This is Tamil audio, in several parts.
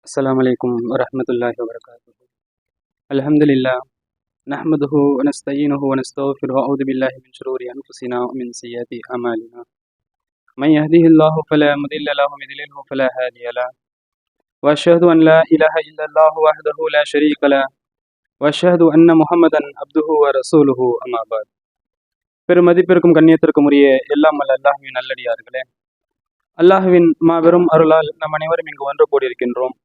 السلام عليكم ورحمة الله وبركاته. الحمد لله نحمده ونستعينه ونستغفره وأعوذ بالله من شرور أنفسنا ومن سيئات أعمالنا. من يهده الله فلا مضل له ومن يضلل فلا هادي له. وأشهد أن لا إله إلا الله وحده لا شريك له وأشهد أن محمدا عبده ورسوله أما بعد. பெருமதிப்பிற்கும் கண்ணியத்திற்கும் உரிய எல்லாம் வல்ல அல்லாஹ்வின் நல்லடியார்களே, அல்லாஹ்வின் மாபெரும் அருளால் நம் அனைவரும் இங்கு ஒன்று கூடியிருக்கின்றோம்.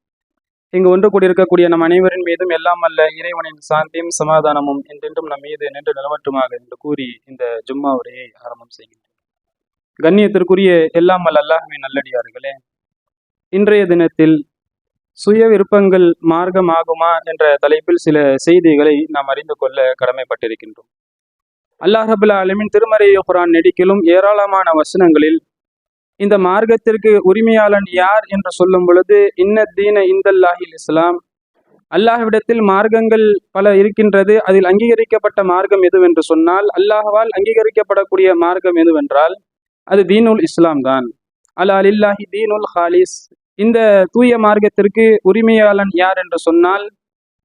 இங்கு ஒன்று கூடியிருக்கக்கூடிய நம் அனைவரின் மீதும் எல்லாம் அல்ல இறைவனின் சாந்தியும் சமாதானமும் என்றென்றும் நம் மீது நின்று நிலவட்டுமாக என்று கூறி இந்த ஜும்மா உரையை ஆரம்பம் செய்கின்றோம். கண்ணியத்திற்குரிய எல்லாம் அல்ல அல்லாஹ்வின் நல்லடியார்களே, இன்றைய தினத்தில் சுய விருப்பங்கள் மார்க்கமாகுமா என்ற தலைப்பில் சில செய்திகளை நாம் அறிந்து கொள்ள கடமைப்பட்டிருக்கின்றோம். அல்லாஹ் ரபுல் ஆலமீன் திருமறை குர்ஆன் நெடுகிலும் ஏராளமான வசனங்களில் இந்த மார்க்கத்திற்கு உரிமையாளன் யார் என்று சொல்லும் பொழுது இன்னத்தீன இந்தல்லாஹில் இஸ்லாம், அல்லாஹ்விடத்தில் மார்க்கங்கள் பல இருக்கின்றது, அதில் அங்கீகரிக்கப்பட்ட மார்க்கம் எதுவென்று சொன்னால், அல்லாஹ்வால் அங்கீகரிக்கப்படக்கூடிய மார்க்கம் எதுவென்றால் அது தீனுல் இஸ்லாம் தான். அலா லில்லாஹி தீனுல் ஹாலிஸ், இந்த தூய மார்க்கத்திற்கு உரிமையாளன் யார் என்று சொன்னால்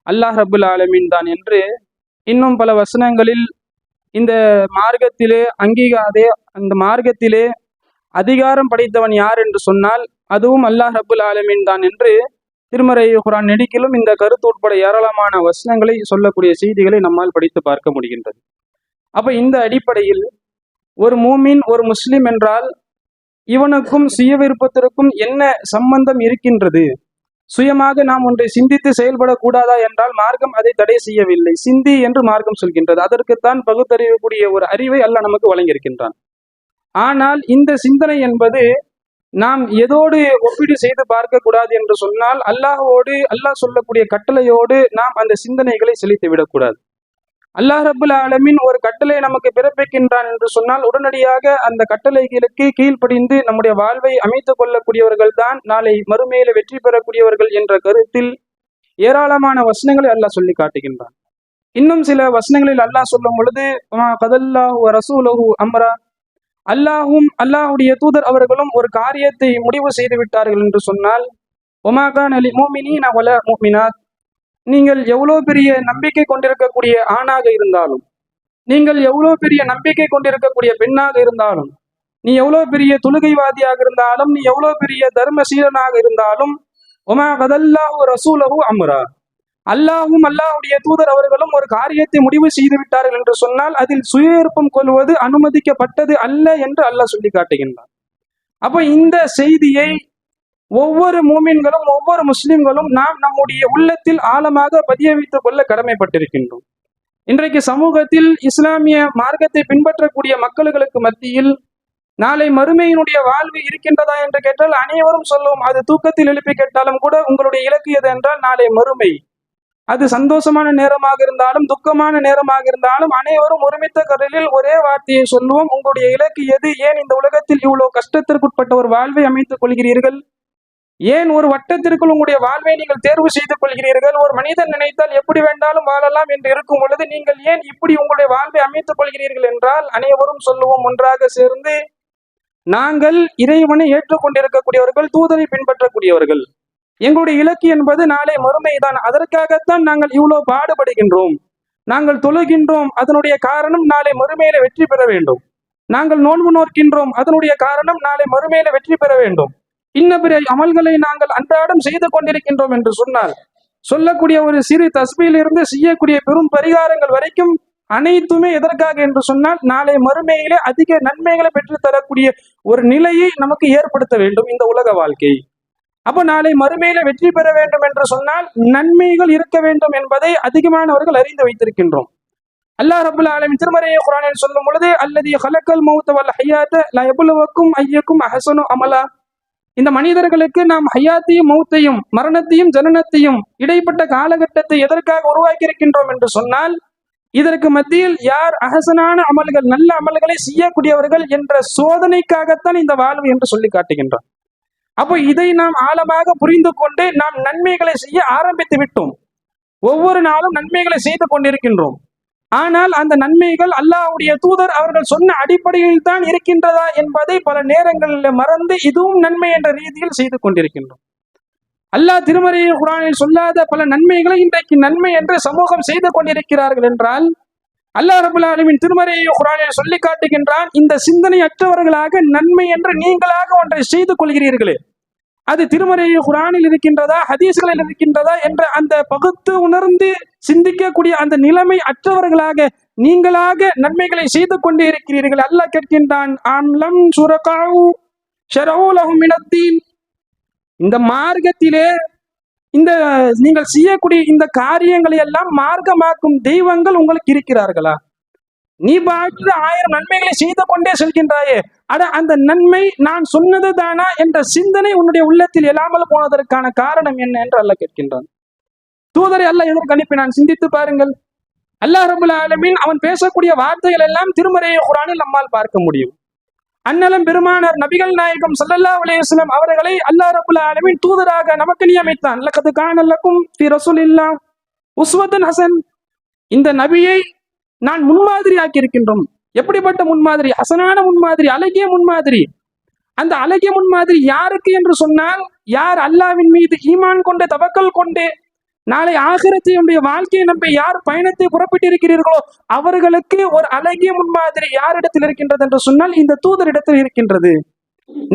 அல்லாஹ் ரபுல் ஆலமீன் தான் என்று இன்னும் பல வசனங்களில் இந்த மார்க்கத்திலே அந்த மார்க்கத்திலே அதிகாரம் படைத்தவன் யார் என்று சொன்னால் அதுவும் அல்லாஹ் ரபுல் ஆலமீன் தான் என்று திருமறை குர்ஆன் நெடுகிலும் இந்த கருத்து உட்பட ஏராளமான வசனங்களை சொல்லக்கூடிய செய்திகளை நம்மால் படித்து பார்க்க முடிகின்றது. அப்ப இந்த அடிப்படையில் ஒரு மூமின், ஒரு முஸ்லிம் என்றால் இவனுக்கும் சுய விருப்பத்திற்கும் என்ன சம்பந்தம் இருக்கின்றது? சுயமாக நாம் ஒன்றை சிந்தித்து செயல்படக்கூடாதா என்றால் மார்க்கம் அதை தடை செய்யவில்லை. சிந்தி என்று மார்க்கம் சொல்கின்றது. அதற்குத்தான் பகுத்தறியக்கூடிய ஒரு அறிவை அல்லாஹ் நமக்கு வழங்கியிருக்கின்றான். ஆனால் இந்த சிந்தனை என்பது நாம் எதோடு ஒப்பீடு செய்து பார்க்க கூடாது என்று சொன்னால் அல்லாஹ்வோடு, அல்லாஹ் சொல்லக்கூடிய கட்டளையோடு நாம் அந்த சிந்தனைகளை செலுத்தி விடக்கூடாது. அல்லாஹ் ரபுல் ஆலமீன் ஒரு கட்டளை நமக்கு பிறப்பிக்கின்றான் என்று சொன்னால் உடனடியாக அந்த கட்டளைகளுக்கு கீழ்ப்படிந்து நம்முடைய வாழ்வை அமைத்துக் கொள்ளக்கூடியவர்கள் தான் நாளை மறுமையில வெற்றி பெறக்கூடியவர்கள் என்ற கருத்தில் ஏராளமான வசனங்களை அல்லாஹ் சொல்லி காட்டுகின்றான். இன்னும் சில வசனங்களில் அல்லாஹ் சொல்லும் பொழுது கதல்லாஹு ரசூலுஹு அம்ரா, அல்லாஹும் அல்லாஹுடைய தூதர் அவர்களும் ஒரு காரியத்தை முடிவு செய்து விட்டார்கள் என்று சொன்னால் ஒமாகான் அலி மோமினீன வல முஃமினாத், நீங்கள் எவ்வளோ பெரிய நம்பிக்கை கொண்டிருக்கக்கூடிய ஆணாக இருந்தாலும், நீங்கள் எவ்வளோ பெரிய நம்பிக்கை கொண்டிருக்கக்கூடிய பெண்ணாக இருந்தாலும், நீ எவ்வளோ பெரிய தொழுகைவாதியாக இருந்தாலும், நீ எவ்வளோ பெரிய தர்மசீலனாக இருந்தாலும், ஒமா கதல்லாஹு ரசூலஹு அம்ரா, அல்லாஹும் அல்லாஹுடைய தூதர் அவர்களும் ஒரு காரியத்தை முடிவு செய்து விட்டார்கள் என்று சொன்னால் அதில் சுய விருப்பம் கொள்வது அனுமதிக்கப்பட்டது அல்ல என்று அல்லாஹ் சொல்லி காட்டுகின்றார். அப்போ இந்த செய்தியை ஒவ்வொரு மூமின்களும், ஒவ்வொரு முஸ்லிம்களும் நாம் நம்முடைய உள்ளத்தில் ஆழமாக பதிய வைத்துக் கொள்ள கடமைப்பட்டிருக்கின்றோம். இன்றைக்கு சமூகத்தில் இஸ்லாமிய மார்க்கத்தை பின்பற்றக்கூடிய மக்களுக்கு மத்தியில் நாளை மறுமையினுடைய வாழ்வு இருக்கின்றதா என்று கேட்டால் அனைவரும் சொல்லுவோம். அது தூக்கத்தில் எழுப்பி கேட்டாலும் கூட உங்களுடைய இலக்கு எது என்றால் நாளை மறுமை. அது சந்தோஷமான நேரமாக இருந்தாலும் துக்கமான நேரமாக இருந்தாலும் அனைவரும் ஒருமித்த கருளில் ஒரே வார்த்தையை சொல்லுவோம், உங்களுடைய இலக்கு எது? ஏன் இந்த உலகத்தில் இவ்வளவு கஷ்டத்திற்குட்பட்ட ஒரு வாழ்வை அமைத்துக் கொள்கிறீர்கள்? ஏன் ஒரு வட்டத்திற்குள் உங்களுடைய வாழ்வை நீங்கள் தேர்வு செய்து கொள்கிறீர்கள்? ஒரு மனிதன் நினைத்தால் எப்படி வேண்டாலும் வாழலாம் என்று இருக்கும் பொழுது நீங்கள் ஏன் இப்படி உங்களுடைய வாழ்வை அமைத்துக் கொள்கிறீர்கள் என்றால் அனைவரும் சொல்லுவோம் ஒன்றாக சேர்ந்து, நாங்கள் இறைவனை ஏற்றுக்கொண்டிருக்கக்கூடியவர்கள், தூதரை பின்பற்றக்கூடியவர்கள், எங்களுடைய இலக்கு என்பது நாளை மறுமைதான். அதற்காகத்தான் நாங்கள் இவ்வளவு பாடுபடுகின்றோம். நாங்கள் தொழுகின்றோம், அதனுடைய காரணம் நாளை மறுமையில வெற்றி பெற வேண்டும். நாங்கள் நோன்பு நோக்கின்றோம், அதனுடைய காரணம் நாளை மறுமையில வெற்றி பெற வேண்டும். இன்ன பிற அமல்களை நாங்கள் அன்றாடம் செய்து கொண்டிருக்கின்றோம் என்று சொன்னால், சொல்லக்கூடிய ஒரு சிறு தஸ்பீலிருந்து செய்யக்கூடிய பெரும் பரிகாரங்கள் வரைக்கும் அனைத்துமே எதற்காக என்று சொன்னால் நாளை மறுமையிலே அதிக நன்மைகளை பெற்று தரக்கூடிய ஒரு நிலையை நமக்கு ஏற்படுத்த வேண்டும் இந்த உலக வாழ்க்கை. அப்போ நாளை மறுமையில வெற்றி பெற வேண்டும் என்று சொன்னால் நன்மைகள் இருக்க வேண்டும் என்பதை அதிகமானவர்கள் அறிந்து வைத்திருக்கின்றோம். அல்லாஹ் ரபுல் ஆலமீன் திருமறை குர்ஆனில் சொல்லும் பொழுது அல்லதி ஹலக்கல் மௌத வல் ஹயாத லயபுலுவக்கும் ஐயக்கும் அஹ்ஸனு அமலா, இந்த மனிதர்களுக்கு நாம் ஹயாத்தையும் மௌத்தையும் மரணத்தையும் ஜனனத்தையும் இடைப்பட்ட காலகட்டத்தை எதற்காக உருவாக்கி இருக்கின்றோம் என்று சொன்னால் இதற்கு மத்தியில் யார் அஹசனான அமல்கள், நல்ல அமல்களை செய்யக்கூடியவர்கள் என்ற சோதனைக்காகத்தான் இந்த வாழ்வு என்று சொல்லி காட்டுகின்றான். அப்போ இதை நாம் ஆழமாக புரிந்து கொண்டு நாம் நன்மைகளை செய்ய ஆரம்பித்து விட்டோம். ஒவ்வொரு நாளும் நன்மைகளை செய்து கொண்டிருக்கின்றோம். ஆனால் அந்த நன்மைகள் அல்லாஹ்வுடைய தூதர் அவர்கள் சொன்ன அடிப்படையில் தான் இருக்கின்றதா என்பதை பல நேரங்களில் மறந்து இதுவும் நன்மை என்ற ரீதியில் செய்து கொண்டிருக்கின்றோம். அல்லாஹ் திருமறை குர்ஆனில் சொல்லாத பல நன்மைகளை இன்றைக்கு நன்மை என்று சமூகம் செய்து கொண்டிருக்கிறார்கள் என்றால், அல்லாஹ் ரப்பல் ஆலமீன் திருமறை குர்ஆனில் சொல்லி காட்டுகின்றான், இந்த சிந்தனை அற்றவர்களாக நன்மை என்று நீங்களாக ஒன்றை செய்து கொள்கிறீர்களே, அது திருமறை குர்ஆனில் இருக்கின்றதா ஹதீஸ்களில் இருக்கின்றதா என்ற அந்த பகுத்து உணர்ந்து சிந்திக்கக்கூடிய அந்த நிலைமை அற்றவர்களாக நீங்களாக நன்மைகளை செய்து கொண்டே இருக்கிறீர்கள். அல்லாஹ் கேட்கின்றான், அம்லம் சுரகாவு ஷரஊ லஹும் மினத்தீன், இந்த மார்க்கத்திலே இந்த நீங்கள் செய்யக்கூடிய இந்த காரியங்களை எல்லாம் மார்க்கமாக்கும் தெய்வங்கள் உங்களுக்கு இருக்கிறார்களா? நீ பாட்டு 1000 நன்மைகளை செய்து கொண்டே செல்கின்றாயே, அட அந்த நன்மை நான் சொன்னது தானா என்ற சிந்தனை உன்னுடைய உள்ளத்தில் எழாமல் போனதற்கான காரணம் என்ன என்று அல்லாஹ் கேட்கின்றான். தூதரை அல்லாஹ் எதற்கு அனுப்பினான் சிந்தித்து பாருங்கள். அல்லாஹ் ரப்பல் ஆலமீன் அவன் பேசக்கூடிய வார்த்தைகள் எல்லாம் திருமறை குர்ஆனில் நம்மால் பார்க்க முடியும். அன்னலம் பெருமானார் நபிகள் நாயகம் ஸல்லல்லாஹு அலைஹி வஸல்லம் அவர்களை அல்லாஹ் ரப்பல் ஆலமீன் தூதராக நமக்கு நியமித்தான். லகத் கான லக்கும் ஃபீ ரசூலில்லாஹ் உஸ்வத்துன் ஹஸன், இந்த நபியை நான் முன்மாதிரி ஆக்கி இருக்கின்றோம். எப்படிப்பட்ட முன்மாதிரி? ஹசனான முன்மாதிரி, அழகிய முன்மாதிரி. அந்த அழகிய முன்மாதிரி யாருக்கு என்று சொன்னால், யார் அல்லாஹ்வின் மீது ஈமான் கொண்டு தவக்கல் கொண்டு நாளை ஆகிரத்தினுடைய வாழ்க்கையை நம்பி யார் பயணத்தை புறப்பட்டிருக்கிறீர்களோ அவர்களுக்கு ஒரு அழகிய முன்மாதிரி யாரிடத்தில் இருக்கின்றது என்று சொன்னால் இந்த தூதரிடத்தில் இருக்கின்றது.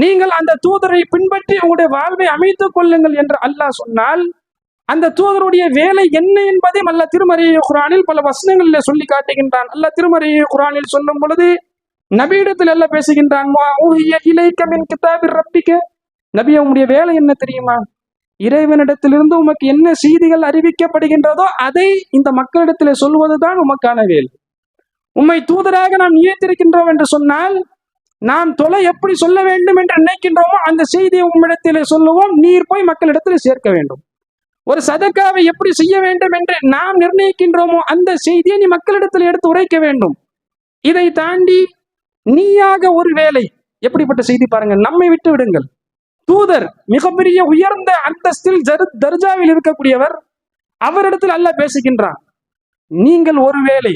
நீங்கள் அந்த தூதரை பின்பற்றி உங்களுடைய வாழ்வை அமைத்துக் கொள்ளுங்கள் என்று அல்லாஹ் சொன்னால், அந்த தூதருடைய வேலை என்ன என்பதையும் அல்லாஹ் திருமறை குர்ஆனில் பல வசனங்களிலே சொல்லி காட்டுகின்றான். அல்லாஹ் திருமறை குர்ஆனில் சொல்லும் பொழுது நபியிடத்தில் எல்லாம் பேசுகின்றான், நபி உங்களுடைய வேலை என்ன தெரியுமா? இறைவனிடத்திலிருந்து உமக்கு என்ன செய்திகள் அறிவிக்கப்படுகின்றதோ அதை இந்த மக்களிடத்திலே சொல்வதுதான் உமக்கான வேலை. உம்மை தூதராக நாம் நியமித்திருக்கின்றோம் என்று சொன்னால், நாம் தொலை எப்படி சொல்ல வேண்டும் என்று நினைக்கின்றோமோ அந்த செய்தியை உம்மிடத்திலே சொல்லுவோம், நீர் போய் மக்களிடத்தில் சேர்க்க வேண்டும். ஒரு சதக்காவை எப்படி செய்ய வேண்டும் என்று நாம் நிர்ணயிக்கின்றோமோ அந்த செய்தியை நீ மக்களிடத்தில் எடுத்து உரைக்க வேண்டும். இதை தாண்டி நீயாக ஒரு வேலை, எப்படிப்பட்ட செய்தி பாருங்க. நம்மை விட்டு விடுங்கள், தூதர் மிகப்பெரிய உயர்ந்த அந்தஸ்தில் தர்ஜாவில் இருக்கக்கூடியவர், அவரிடத்தில் அல்லாஹ் பேசுகின்றான். நீங்கள் ஒரு வேலை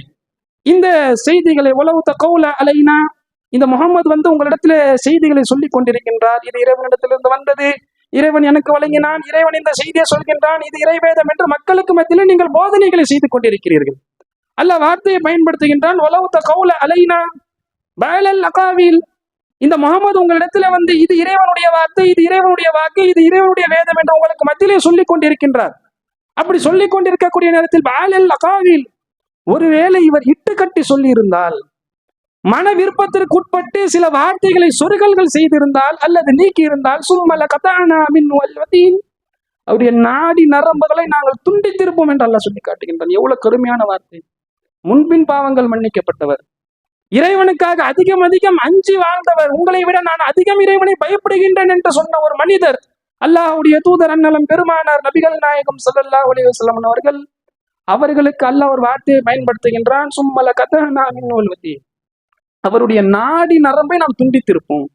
இந்த செய்திகளை உலவு தகவுல அலைனா, இந்த முகமது உங்களிடத்துல செய்திகளை சொல்லி கொண்டிருக்கின்றார், இது இறைவனிடத்திலிருந்து வந்தது, இறைவன் எனக்கு வழங்கினான், இறைவன் இந்த செய்தியை சொல்கின்றான், இது இறைவேதம் என்று மக்களுக்கு மத்தியில் நீங்கள் போதனைகளை செய்து கொண்டிருக்கிறீர்கள். அல்லாஹ் வார்த்தையை பயன்படுத்துகின்றான், உலவு தகவுல அலைனா பலல் அகாவில், இந்த முகமது உங்களிடத்துல இது இறைவனுடைய வார்த்தை, இது இறைவனுடைய வாக்கு, இது இறைவனுடைய வேதம் என்று உங்களுக்கு மத்தியிலே சொல்லிக் கொண்டிருக்கின்றார். அப்படி சொல்லிக் கொண்டிருக்கக்கூடிய நேரத்தில் பலல் அகாவில், ஒருவேளை இவர் இட்டு கட்டி சொல்லி இருந்தால், மன விருப்பத்திற்கு உட்பட்டு சில வார்த்தைகளை சொருகல்கள் செய்திருந்தால் அல்லது நீக்கி இருந்தால், சும்மல கதானா மின் வல்வதீன், அவருடைய நாடி நரம்புகளை நாங்கள் துண்டித்திருப்போம் என்று அல்லாஹ் சொல்லி காட்டுகின்றான். எவ்வளவு கருமையான வார்த்தை! முன்பின் பாவங்கள் மன்னிக்கப்பட்டவர், இறைவனுக்காக அதிகம் அதிகம் அஞ்சி வாழ்ந்தவர், உங்களை விட நான் அதிகம் இறைவனை பயப்படுகின்றேன் என்று சொன்ன ஒரு மனிதர், அல்லாஹ்வுடைய தூதர் அன்னலம் பெருமானார் நபிகள் நாயகம் ஸல்லல்லாஹு அலைஹி வஸல்லம் அவர்கள், அவர்களுக்கு அல்லாஹ் ஒரு வார்த்தையை பயன்படுத்துகின்றான், சும்மல கதனா மின் வல்வதீன், அவருடைய நாடி நரம்பை நாம் துண்டித்திருப்போம்,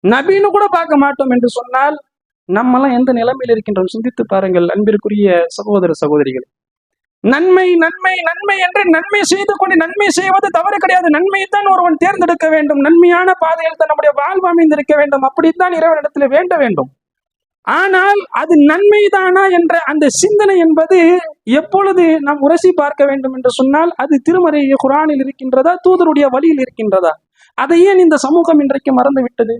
நபின்னு கூட பார்க்க மாட்டோம் என்று சொன்னால் நம்மெல்லாம் எந்த நிலைமையில் இருக்கின்றோம் சிந்தித்து பாருங்கள். அன்பிற்குரிய சகோதர சகோதரிகள், நன்மை நன்மை நன்மை என்று நன்மை செய்து கொண்டு நன்மை செய்வது தவறு கிடையாது. நன்மையைத்தான் ஒருவன் தேர்ந்தெடுக்க வேண்டும், நன்மையான பாதையில் தான் நம்முடைய வாழ்வு அமைந்திருக்க வேண்டும், அப்படித்தான் இறைவனிடத்தில் வேண்ட வேண்டும். ஆனால் அது நன்மைதானா என்ற அந்த சிந்தனை என்பது எப்பொழுது நாம் உரசி பார்க்க வேண்டும் என்று சொன்னால், அது திருமறை குர்ஆனில் இருக்கின்றதா, தூதருடைய வழியில் இருக்கின்றதா? அதை ஏன் இந்த சமூகம் இன்றைக்கு மறந்து விட்டது?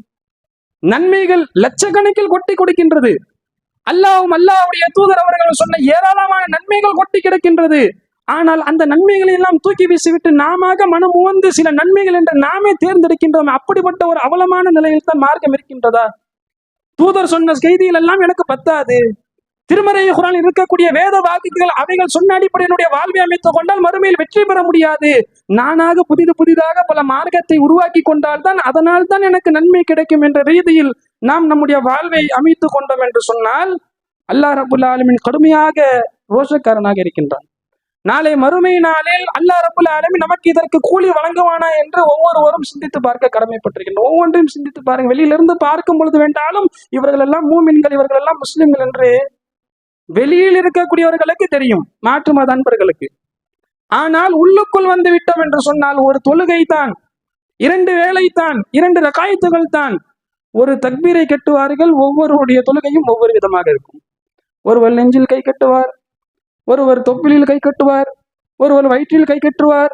நன்மைகள் லட்சக்கணக்கில் கொட்டி கொடுக்கின்றது, அல்லாஹ்வும் அல்லாஹ்வுடைய தூதர் அவர்கள் சொன்ன ஏராளமான நன்மைகள் கொட்டி கிடக்கின்றது. ஆனால் அந்த நன்மைகளை எல்லாம் தூக்கி வீசிவிட்டு நாம மனம் உவந்து சில நன்மைகள் என்று நாமே தேர்ந்தெடுக்கின்றோம். அப்படிப்பட்ட ஒரு அவலமான நிலையில் தான் மார்க்கம் இருக்கின்றதா? தூதர் சொன்ன செய்திகள் எல்லாம் எனக்கு பத்தாது, திருமறை குர்ஆனில் இருக்கக்கூடிய வேத வாக்குகள் அவைகள் சொன்ன அடிப்படையினுடைய வாழ்வை அமைத்துக் கொண்டால் மறுமையில் வெற்றி பெற முடியாது. நானாக புதிதாக பல மார்க்கத்தை உருவாக்கி கொண்டால்தான் அதனால் தான் எனக்கு நன்மை கிடைக்கும் என்ற ரீதியில் நாம் நம்முடைய வாழ்வை அமைத்துக் கொண்டோம் என்று சொன்னால் அல்லாஹ் ரப்புல் ஆலமீன் கடுமையாக ரோஷக்காரனாக இருக்கின்றான். நாளை மறுமை நாளில் அல்லாஹ் ரப்புல் ஆலமீன் நமக்கு இதற்கு கூலி வழங்குவானா என்று ஒவ்வொருவரும் சிந்தித்து பார்க்க கடமைப்பட்டிருக்கின்றோம். ஒவ்வொன்றையும் சிந்தித்து பாருங்க. வெளியிலிருந்து பார்க்கும் பொழுது வேண்டாலும் இவர்கள் எல்லாம் மூமின்கள், இவர்கள் எல்லாம் முஸ்லிம்கள் என்று வெளியில் இருக்கக்கூடியவர்களுக்கு தெரியும், மாற்று மத அன்பர்களுக்கு. ஆனால் உள்ளுக்குள் வந்து விட்டோம் என்று சொன்னால் ஒரு தொழுகை தான், 2 வேளை தான், 2 ரகாயத்துகள் தான், ஒரு தக்பீரை கட்டுவார்கள். ஒவ்வொருடைய தொழுகையும் ஒவ்வொரு விதமாக இருக்கும். ஒருவர் நெஞ்சில் கை கட்டுவார், ஒருவர் தொப்பிலில் கை கட்டுவார், ஒருவர் வயிற்றில் கை கட்டுவார்,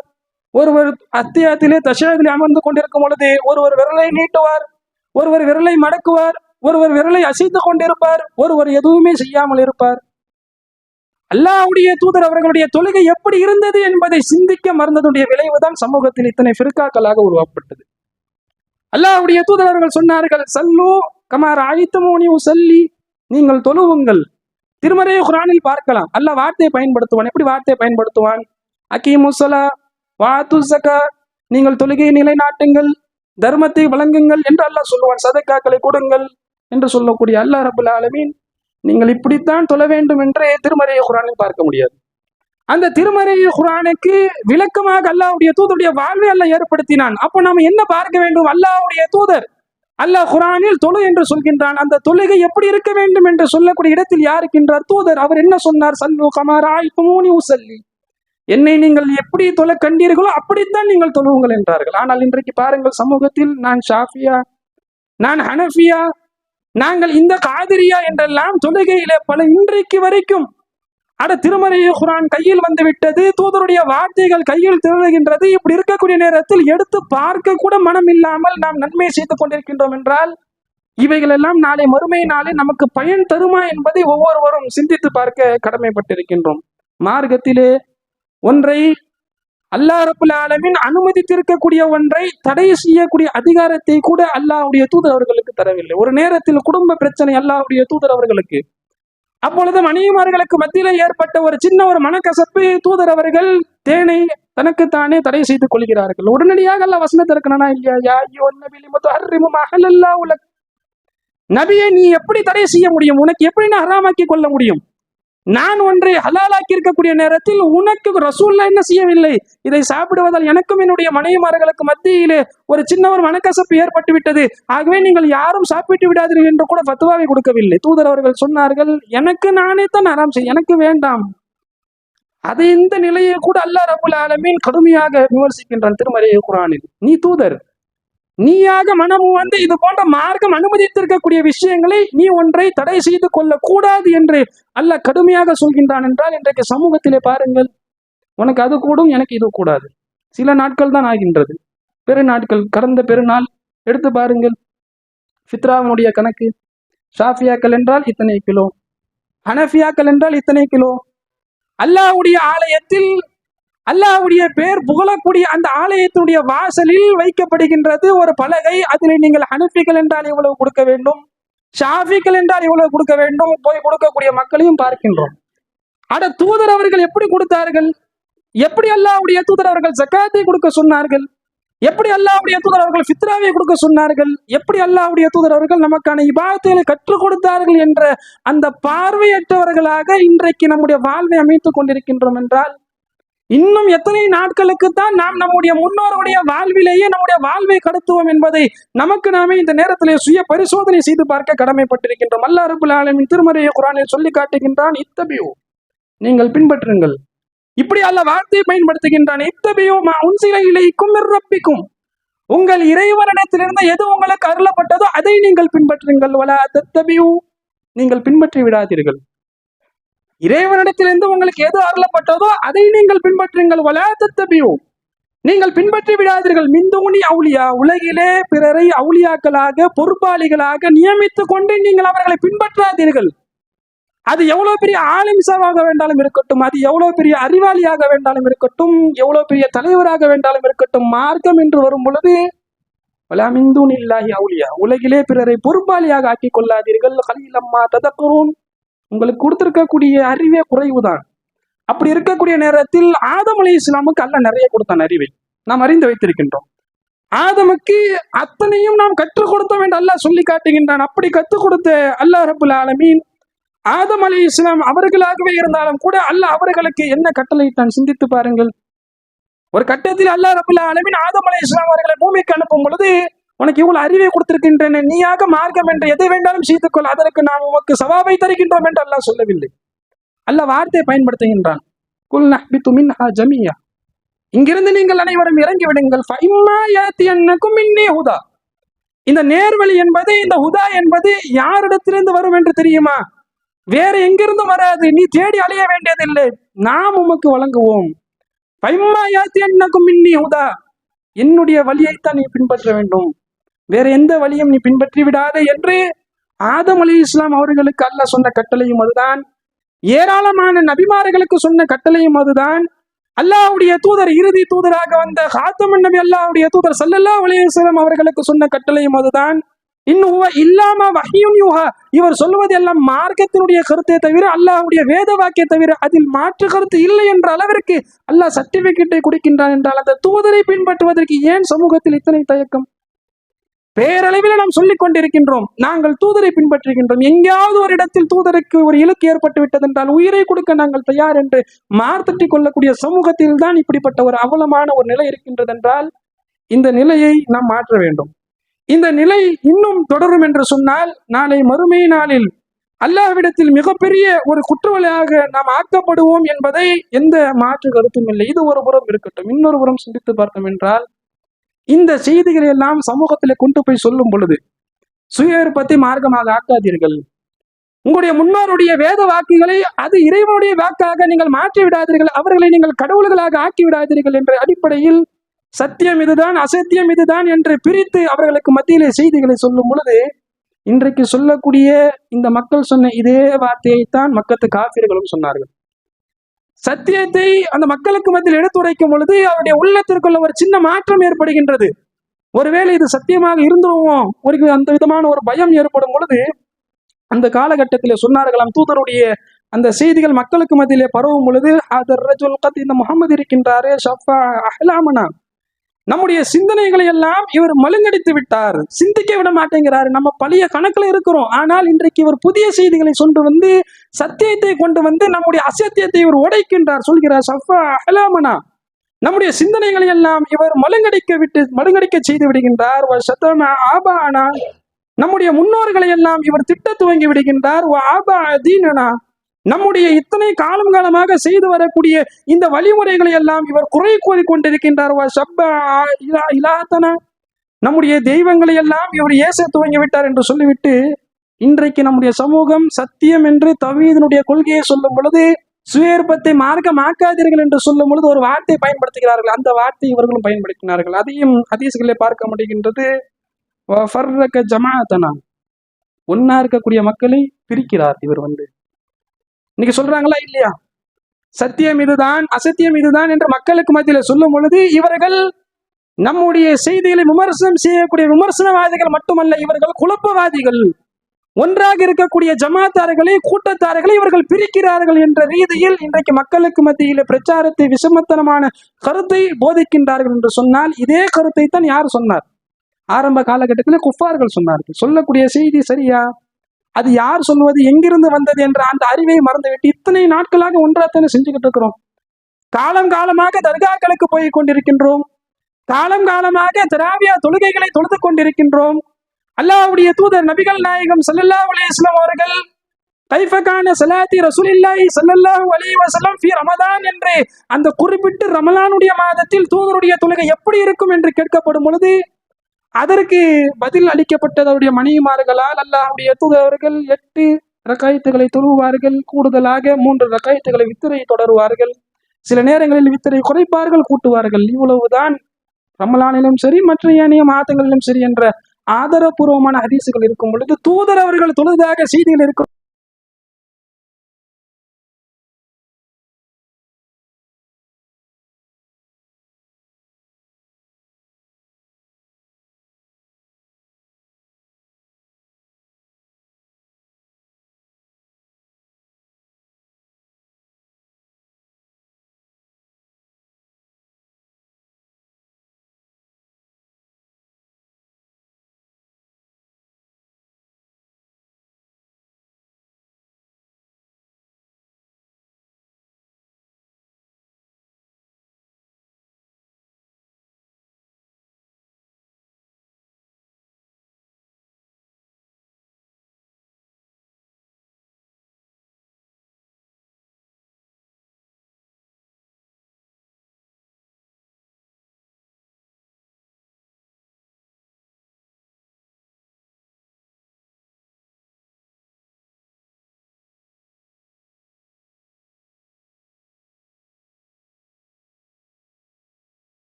ஒருவர் அத்தியாயத்திலே தஷாவிலே அமர்ந்து கொண்டிருக்கும் பொழுது ஒருவர் விரலை நீட்டுவார், ஒருவர் விரலை மடக்குவார், ஒருவர் விரலை அசைத்து கொண்டிருப்பார், ஒருவர் எதுவுமே செய்யாமல் இருப்பார். அல்லாஹ்வுடைய தூதர் அவர்களுடைய தொழுகை எப்படி இருந்தது என்பதை சிந்திக்க மறந்ததுடைய விளைவுதான் சமூகத்தில் இத்தனை ஃபிர்காக்களாக உருவாக்கப்பட்டது. அல்லாஹ்வுடைய தூதர் அவர்கள் சொன்னார்கள், சல்லு கமார் ஆயித்துமூனி உசல்லி, நீங்கள் தொழுவுங்கள். திருமறை குர்ஆனில் பார்க்கலாம், அல்லாஹ் வார்த்தையை பயன்படுத்துவான். எப்படி வார்த்தையை பயன்படுத்துவான்? அகீமுஸ்ஸலா வாத்து ஸகா, நீங்கள் தொழுகையை நிலைநாட்டுங்கள், தர்மத்தை வழங்குங்கள் என்று அல்லாஹ் சொல்லுவான். சதக்காக்களை கொடுங்கள் என்று சொல்லக்கூடிய அல்லாஹ் ரப்பல் ஆலமீன் நீங்கள் இப்படித்தான் தொழ வேண்டும் என்று திருமறை குர்ஆனில் பார்க்க முடியாது. அந்த திருமறை குர்ஆனுக்கு விளக்கமாக அல்லாஹ்வுடைய தூதருடைய வாழ்வை அல்லாஹ் ஏற்படுத்தினான். அப்போ நாம என்ன பார்க்க வேண்டும்? அல்லாஹ்வுடைய தூதர் அல்லாஹ் குர்ஆனில் தொழு என்று சொல்கின்றான். அந்த தொழுகை எப்படி இருக்க வேண்டும் என்று சொல்லக்கூடிய இடத்தில் யார் இருக்கின்றார்? தூதர். அவர் என்ன சொன்னார்? சல்லு கமா ரஅய்துமூனி உஸல்லி, என்னை நீங்கள் எப்படி தொழ கண்டீர்களோ அப்படித்தான் நீங்கள் தொழுவுங்கள் என்றார்கள். ஆனால் இன்றைக்கு பாருங்கள், சமூகத்தில் நான் ஷாஃபியா, நான் ஹனஃபியா, நாங்கள் இந்த காதிரியா என்றெல்லாம் தொழுகையில பல இன்றைக்கு வரைக்கும் திருமறை குர்ஆன் கையில் வந்து விட்டது, தூதருடைய வார்த்தைகள் கையில் திரளுகின்றது. இப்படி இருக்கக்கூடிய நேரத்தில் எடுத்து பார்க்க கூட மனம் இல்லாமல் நாம் நன்மை செய்து கொண்டிருக்கின்றோம் என்றால் இவைகள் எல்லாம் நாளை மறுமை நாளே நமக்கு பயன் தருமா என்பதை ஒவ்வொருவரும் சிந்தித்து பார்க்க கடமைப்பட்டிருக்கின்றோம். மார்க்கத்திலே ஒன்றை அல்லாஹ் ரப்பல் ஆலமீன் அனுமதித்திருக்கக்கூடிய ஒன்றை தடை செய்யக்கூடிய அதிகாரத்தை கூட அல்லாஹ்வுடைய தூதர் அவர்களுக்கு தரவில்லை. ஒரு நேரத்தில் குடும்ப பிரச்சனை அல்லாஹ்வுடைய தூதர் அவர்களுக்கு, அப்பொழுது மனைவிமார்களுக்கு மத்தியில் ஏற்பட்ட ஒரு சின்ன ஒரு மனக்கசப்பு, தூதர் அவர்கள் தேனை தனக்குத்தானே தடை செய்து கொள்கிறார்கள். உடனடியாக அல்லாஹ் வசனத்தை இருக்கணும்னா இல்லையா, யா அய்யுஹன் நபி லிம துஹர்ரிமு மா அஹல்லல்லாஹு லக், நபியை நீ எப்படி தடை செய்ய முடியும்? உனக்கு எப்படி நான் ஹராமாக்கி கொள்ள முடியும்? நான் ஒன்றை ஹலாலாக்கி இருக்கக்கூடிய நேரத்தில் உனக்கு ரசூலுல்லாஹ் என்ன செய்யவில்லை? இதை சாப்பிடுவதால் எனக்கும் என்னுடைய மனைவிமார்களுக்கு மத்தியிலே ஒரு சின்ன ஒரு மனக்கசப்பு ஏற்பட்டு விட்டது, ஆகவே நீங்கள் யாரும் சாப்பிட்டு விடாதீர்கள் என்று கூட ஃபத்வாவை கொடுக்கவில்லை. தூதர் அவர்கள் சொன்னார்கள், எனக்கு நானே தான் ஹராம் செய்ய, எனக்கு வேண்டாம். அதை இந்த நிலையை கூட அல்லாஹ் ரப்பல் ஆலமீன் கடுமையாக விமர்சிக்கின்றான் திருமறை குர்ஆனில். நீ தூதர், நீயாக மனமும் வந்து இது போன்ற மார்க்கம் அனுமதித்திருக்கக்கூடிய விஷயங்களை நீ ஒன்றை தடை செய்து கொள்ள கூடாது என்று அல்லாஹ் கடுமையாக சொல்கின்றான் என்றால் இன்றைக்கு சமூகத்திலே பாருங்கள், உனக்கு அது கூடும், எனக்கு இது கூடாது. சில நாட்கள் தான் ஆகின்றது, பெருநாட்கள், கடந்த பெருநாள் எடுத்து பாருங்கள், ஃபித்ராவினுடைய கணக்கு, ஷாஃபியாக்கள் என்றால் இத்தனை கிலோ, ஹனஃபியாக்கள் என்றால் இத்தனை கிலோ. அல்லாஹ்வுடைய ஆலயத்தில் அல்லாஹ்வுடைய பேர் புகழக்கூடிய அந்த ஆலயத்தினுடைய வாசலில் வைக்கப்படுகின்றது ஒரு பலகை, அதில் நீங்கள் ஹனஃபிகள் என்றால் இவ்வளவு கொடுக்க வேண்டும், ஷாஃபிகள் என்றால் இவ்வளவு கொடுக்க வேண்டும். போய் கொடுக்கக்கூடிய மக்களையும் பார்க்கின்றோம். தூதர் அவர்கள் எப்படி கொடுத்தார்கள்? எப்படி அல்லாஹ்வுடைய தூதர் அவர்கள் ஜக்காத்தை கொடுக்க சொன்னார்கள்? எப்படி அல்லாஹ்வுடைய தூதர் அவர்கள் ஃபித்ராவை கொடுக்க சொன்னார்கள்? எப்படி அல்லாஹ்வுடைய தூதர் அவர்கள் நமக்கான இபாதத்துகளை கற்றுக் கொடுத்தார்கள் என்ற அந்த பார்வையற்றவர்களாக இன்றைக்கு நம்முடைய வாழ்வை அமைத்துக் கொண்டிருக்கின்றோம் என்றால் இன்னும் எத்தனை நாட்களுக்கு தான் நாம் நம்முடைய முன்னோருடைய வாழ்விலேயே நம்முடைய வாழ்வை கடத்துவோம் என்பதை நமக்கு நாமே இந்த நேரத்திலே சுய பரிசோதனை செய்து பார்க்க கடமைப்பட்டிருக்கின்றோம். அல்லாஹ் ரப்பல் ஆலமீன் திருமறை குர்ஆனில் சொல்லி காட்டுகின்றான், இத்தபியூ, நீங்கள் பின்பற்றுங்கள். இப்படி அல்லாஹ் வார்த்தையை பயன்படுத்துகின்றான், இத்தபியூ மா உன்சில இலைக்கும் மிர் ரப்பிக்கும், உங்கள் இறைவனிடத்திலிருந்து எது உங்களுக்கு அருளப்பட்டதோ அதை நீங்கள் பின்பற்றுங்கள். வலா தத்தபியூ, நீங்கள் பின்பற்றி விடாதீர்கள். இறைவனிடத்திலிருந்து உங்களுக்கு எது அருளப்பட்டதோ அதை நீங்கள் பின்பற்றுங்கள். வலா தத்தபியூ, நீங்கள் பின்பற்றி விடாதீர்கள். மின்தூனி அவுலியா, உலகிலே பிறரை அவுலியாக்களாக பொறுப்பாளிகளாக நியமித்துக் கொண்டு நீங்கள் அவர்களை பின்பற்றாதீர்கள். அது எவ்வளவு பெரிய ஆலிம்சாவாக வேண்டாலும் இருக்கட்டும், அது எவ்வளவு பெரிய அறிவாளியாக வேண்டாலும் இருக்கட்டும், எவ்வளவு பெரிய தலைவராக வேண்டாலும் இருக்கட்டும், மார்க்கம் என்று வரும் பொழுது வலா மின்தூனி இல்லாஹி அவுலியா, உலகிலே பிறரை பொறுப்பாளியாக ஆக்கிக் கொள்ளாதீர்கள். கலீலம்மா ததக்கரூன், உங்களுக்கு கொடுத்திருக்கக்கூடிய அறிவே குறைவுதான். அப்படி இருக்கக்கூடிய நேரத்தில் ஆதம் அலைஹிஸ்ஸலாமுக்கு அல்லாஹ் நிறைய கொடுத்தான் அறிவை, நாம் அறிந்து வைத்திருக்கின்றோம். ஆதமுக்கு அத்தனையும் நாம் கற்றுக் கொடுத்தோம் என்று அல்லாஹ் சொல்லி காட்டுகின்றான். அப்படி கற்றுக் கொடுத்த அல்லாஹ் ரப்பல் ஆலமீன் ஆதம் அலைஹிஸ்ஸலாம் அவர்களாகவே இருந்தாலும் கூட அல்லாஹ் அவர்களுக்கு என்ன கட்டளையிட்டான் சிந்தித்து பாருங்கள். ஒரு கட்டத்தில் அல்லாஹ் ரப்பல் ஆலமீன் ஆதம் அலைஹிஸ்ஸலாம் அவர்களை பூமிக்கு அனுப்பும் பொழுது, உனக்கு இவ்வளவு அறிவை கொடுத்திருக்கின்றேன், நீயாக மார்க்கம் என்று எதை வேண்டாலும் செய்துக்கொள், அதற்கு நாம் உமக்கு சவாபை தருகின்றோம் என்று அல்லாஹ் சொல்லவில்லை. அல்லாஹ் வார்த்தையை பயன்படுத்துகின்றான், குல் நஹ்பிது மின்ஹா ஜமீஆ, இங்கிருந்து நீங்கள் அனைவரும் இறங்கி விடுங்கள். ஃபஇம்மா யாத்தியன்னகும் மின்னி ஹுதா, இந்த நேர்வழி என்பது, இந்த ஹுதா என்பது யாரிடத்திலிருந்து வரும் என்று தெரியுமா? வேற எங்கிருந்தும் வராது, நீ தேடி அலைய வேண்டியதில்லை, நாம் உமக்கு வழங்குவோம். உதா, என்னுடைய வழியைத்தான் நீ பின்பற்ற வேண்டும், வேற எந்த வழியும் நீ பின்பற்றி விடாதே என்று ஆதம் அலைஹிஸ்ஸலாம் அவர்களுக்கு அல்லாஹ் சொன்ன கட்டளையும் அதுதான். ஏராளமான நபிமார்களுக்கு சொன்ன கட்டளையும் அதுதான். அல்லாஹ்வுடைய தூதர், இறுதி தூதராக வந்த ஹாத்தமுன் நபி அல்லாஹ்வுடைய தூதர் ஸல்லல்லாஹு அலைஹி வஸல்லம் அவர்களுக்கு சொன்ன கட்டளையும் அதுதான். இன்னும் இல்லாம வஹ்யுன் யூஹா, இவர் சொல்வது எல்லாம் மார்க்கத்தினுடைய கருத்தை தவிர, அல்லாஹ்வுடைய வேத வாக்கிய தவிர அதில் மாற்று கருத்து இல்லை என்ற அளவிற்கு அல்லாஹ் சர்டிபிகேட்டை கொடுக்கின்றான் என்றால் அந்த தூதரை பின்பற்றுவதற்கு ஏன் சமூகத்தில் இத்தனை தயக்கம்? பேரளவில் நாம் சொல்லிக் கொண்டிருக்கின்றோம், நாங்கள் தூதரை பின்பற்றுகின்றோம். எங்கேயாவது ஒரு இடத்தில் தூதருக்கு ஒரு இலக்கு ஏற்பட்டு விட்டது என்றால் உயிரை கொடுக்க நாங்கள் தயார் என்று மார்த்தட்டி கொள்ளக்கூடிய சமூகத்தில் தான் இப்படிப்பட்ட ஒரு அவலமான ஒரு நிலை இருக்கின்றது என்றால் இந்த நிலையை நாம் மாற்ற வேண்டும். இந்த நிலை இன்னும் தொடரும் என்று சொன்னால் நாளை மறுமை நாளில் அல்லாஹ்விடத்தில் மிகப்பெரிய ஒரு குற்றவாளியாக நாம் ஆக்கப்படுவோம் என்பதை எந்த மாற்று கருத்தும் இல்லை. இது ஒரு புறம் இருக்கட்டும். இன்னொரு புறம் சிந்தித்து பார்த்தோம் என்றால் இந்த செய்திகளை எல்லாம் சமூகத்தில் கொண்டு போய் சொல்லும் பொழுது சுய விருப்பத்தை மார்க்கமாக ஆக்காதீர்கள், உங்களுடைய முன்னோருடைய வேத வாக்குகளை அது இறைவனுடைய வாக்காக நீங்கள் மாற்றி விடாதீர்கள், அவர்களை நீங்கள் கடவுள்களாக ஆக்கி விடாதீர்கள் என்ற அடிப்படையில் சத்தியம் இதுதான் அசத்தியம் இதுதான் என்று பிரித்து அவர்களுக்கு மத்தியிலே செய்திகளை சொல்லும் பொழுது இன்றைக்கு சொல்லக்கூடிய இந்த மக்கள் சொன்ன இதே வார்த்தையைத்தான் மக்கத்து காஃபிர்களும் சொன்னார்கள். சத்தியத்தை அந்த மக்களுக்கு மத்தியில் எடுத்துரைக்கும் பொழுது அவருடைய உள்ளத்திற்குள்ள ஒரு சின்ன மாற்றம் ஏற்படுகின்றது. ஒருவேளை இது சத்தியமாக இருந்துருவோம், ஒரு அந்த விதமான ஒரு பயம் ஏற்படும் பொழுது அந்த காலகட்டத்தில் சொன்னார்களாம், தூதருடைய அந்த செய்திகள் மக்களுக்கு மத்தியிலே பரவும் பொழுது இந்த முகமது இருக்கின்றாரே ஷஃபா அஹ்லாமனா, நம்முடைய சிந்தனைகளை எல்லாம் இவர் மழுங்கடித்து விட்டார், சிந்திக்க விட மாட்டேங்கிறார், நம்ம பழைய கணக்குல இருக்கிறோம், ஆனால் இன்றைக்கு இவர் புதிய செய்திகளை கொண்டு வந்து சத்தியத்தை கொண்டு வந்து நம்முடைய அசத்தியத்தை இவர் உடைக்கின்றார் சொல்கிறார். ஷஃபா அஹ்லாமனா, நம்முடைய சிந்தனைகளை எல்லாம் இவர் மழுங்கடிக்க செய்து விடுகின்றார். ஆபானா, நம்முடைய முன்னோர்களை எல்லாம் இவர் திட்ட துவங்கி விடுகின்றார். ஆபா தீனனா, நம்முடைய இத்தனை காலமாக செய்து வரக்கூடிய இந்த வழிமுறைகளை எல்லாம் இவர் குறை கூறி கொண்டிருக்கின்றார். நம்முடைய தெய்வங்களை எல்லாம் இவர் ஏச துவங்கி விட்டார் என்று சொல்லிவிட்டு இன்றைக்கு நம்முடைய சமூகம் சத்தியம் என்று தவ்ஹீதினுடைய கொள்கையை சொல்லும் பொழுது சுயற்பத்தை மார்க்கமாக்காதீர்கள் என்று சொல்லும் பொழுது ஒரு வார்த்தை பயன்படுத்துகிறார்கள். அந்த வார்த்தை இவர்களும் பயன்படுத்தினார்கள். அதையும் ஹதீஸ்களிலே பார்க்க முடிகின்றது. ஜமாஅத்தனா, ஒன்னா இருக்கக்கூடிய மக்களை பிரிக்கிறார் இவர். இன்னைக்கு சொல்றாங்களா இல்லையா, சத்தியம் இதுதான் அசத்தியம் இதுதான் என்று மக்களுக்கு மத்தியில சொல்லும் பொழுது இவர்கள் நம்முடைய செய்திகளை விமர்சனம் செய்யக்கூடிய விமர்சனவாதிகள் மட்டுமல்ல, இவர்கள் குழப்பவாதிகள். ஒன்றாக இருக்கக்கூடிய ஜமாத்தார்களை கூட்டத்தார்களை இவர்கள் பிரிக்கிறார்கள் என்ற ரீதியில் இன்றைக்கு மக்களுக்கு மத்தியில பிரச்சாரத்தை விஷமத்தனமான கருத்தை போதிக்கின்றார்கள் என்று சொன்னால் இதே கருத்தை தான் யார் சொன்னார்? ஆரம்ப காலகட்டத்தில் குஃபார்கள் சொன்னார்கள். சொல்லக்கூடிய செய்தி சரியா? அது யார் சொல்வது, எங்கிருந்து வந்தது என்ற அந்த அறிவை மறந்துவிட்டு இத்தனை நாட்களாக ஒன்றாத்தானே செஞ்சுக்கிட்டு இருக்கிறோம். காலமாக தர்காக்களுக்கு போய் கொண்டிருக்கின்றோம், காலமாக தராவியா தொழுகைகளை தொழுது கொண்டிருக்கின்றோம். அல்லாஹ்வுடைய தூதர் நபிகள் நாயகம் ஸல்லல்லாஹு அலைஹி வஸல்லம் அவர்கள் கைஃபகான ஸலாத்தி ரசூலில்லாஹி ஸல்லல்லாஹு அலைஹி வஸல்லம் ஃபீ ரமதான் என்று அந்த குறிப்பிட்ட ரமலானுடைய மாதத்தில் தூதருடைய தொழுகை எப்படி இருக்கும் என்று கேட்கப்படும் பொழுது அதற்கு பதில் அளிக்கப்பட்டது அவருடைய மனைவிமார்களால். அல்லாஹ்வுடைய தூதர்கள் 8 ரக்காயத்துகளை தொழுவார்கள், கூடுதலாக 3 ரக்காயத்துகளை வித்திரை தொடருவார்கள், சில நேரங்களில் வித்திரை குறைப்பார்கள், கூட்டுவார்கள். இவ்வளவுதான் ரமலானிலும் சரி மற்ற ஏனைய மாதங்களிலும் சரி என்ற ஆதாரபூர்வமான ஹதீசுகள் இருக்கும் பொழுது தூதர் அவர்கள் தொழுதாக செய்திகள் இருக்கும்